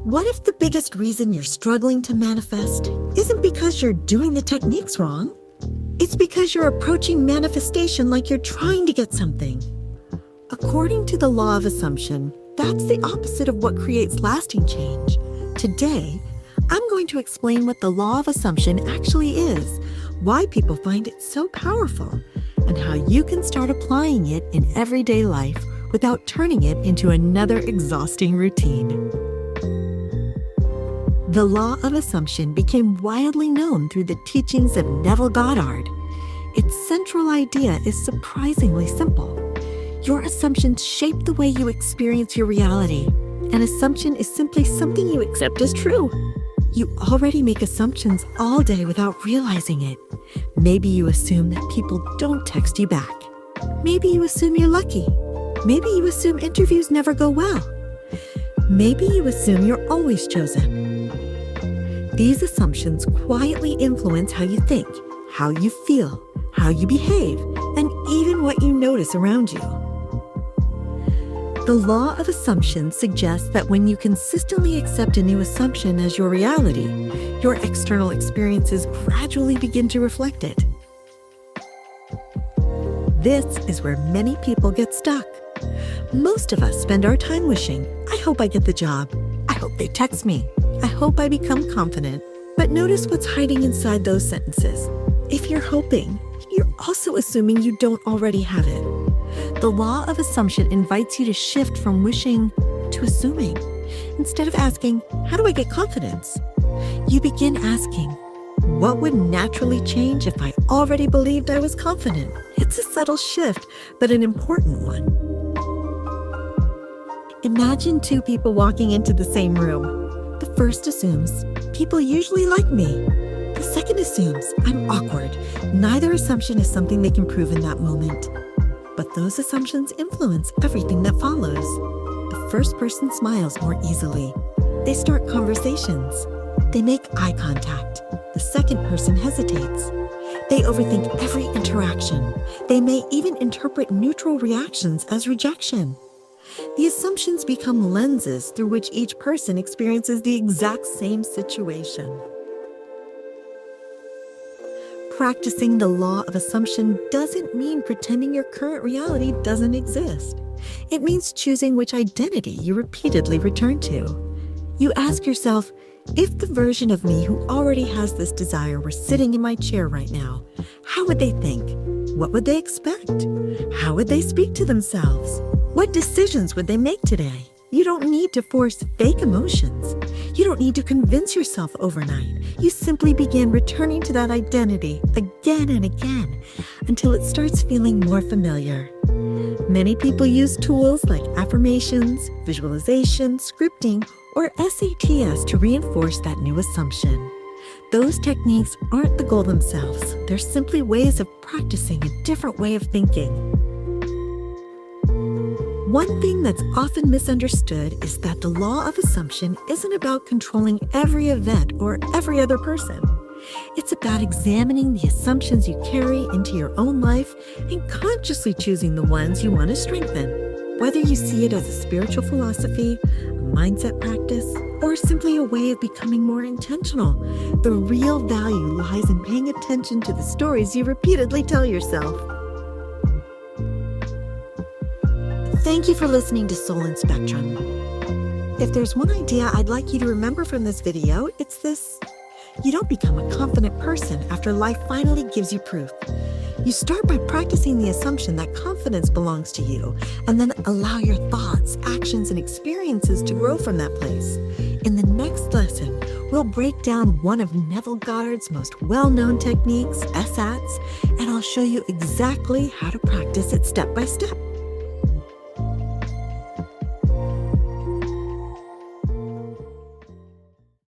What if the biggest reason you're struggling to manifest isn't because you're doing the techniques wrong? It's because you're approaching manifestation like you're trying to get something. According to the law of assumption, that's the opposite of what creates lasting change. Today, I'm going to explain what the law of assumption actually is, why people find it so powerful, and how you can start applying it in everyday life without turning it into another exhausting routine. The law of assumption became widely known through the teachings of Neville Goddard. Its central idea is surprisingly simple. Your assumptions shape the way you experience your reality. An assumption is simply something you accept as true. You already make assumptions all day without realizing it. Maybe you assume that people don't text you back. Maybe you assume you're lucky. Maybe you assume interviews never go well. Maybe you assume you're always chosen. These assumptions quietly influence how you think, how you feel, how you behave, and even what you notice around you. The law of assumption suggests that when you consistently accept a new assumption as your reality, your external experiences gradually begin to reflect it. This is where many people get stuck. Most of us spend our time wishing, I hope I get the job. I hope they text me. I hope I become confident. But notice what's hiding inside those sentences. If you're hoping, you're also assuming you don't already have it. The law of assumption invites you to shift from wishing to assuming. Instead of asking, how do I get confidence? You begin asking, what would naturally change if I already believed I was confident? It's a subtle shift, but an important one. Imagine two people walking into the same room. The first assumes, people usually like me. The second assumes, I'm awkward. Neither assumption is something they can prove in that moment. But those assumptions influence everything that follows. The first person smiles more easily. They start conversations. They make eye contact. The second person hesitates. They overthink every interaction. They may even interpret neutral reactions as rejection. The assumptions become lenses through which each person experiences the exact same situation. Practicing the law of assumption doesn't mean pretending your current reality doesn't exist. It means choosing which identity you repeatedly return to. You ask yourself, if the version of me who already has this desire were sitting in my chair right now, how would they think? What would they expect? How would they speak to themselves? What decisions would they make today? You don't need to force fake emotions. You don't need to convince yourself overnight. You simply begin returning to that identity again and again until it starts feeling more familiar. Many people use tools like affirmations, visualization, scripting, or SATs to reinforce that new assumption. Those techniques aren't the goal themselves. They're simply ways of practicing a different way of thinking. One thing that's often misunderstood is that the law of assumption isn't about controlling every event or every other person. It's about examining the assumptions you carry into your own life and consciously choosing the ones you want to strengthen. Whether you see it as a spiritual philosophy, a mindset practice, or simply a way of becoming more intentional, the real value lies in paying attention to the stories you repeatedly tell yourself. Thank you for listening to Soul and Spectrum. If there's one idea I'd like you to remember from this video, it's this. You don't become a confident person after life finally gives you proof. You start by practicing the assumption that confidence belongs to you, and then allow your thoughts, actions, and experiences to grow from that place. In the next lesson, we'll break down one of Neville Goddard's most well-known techniques, SATs, and I'll show you exactly how to practice it step by step.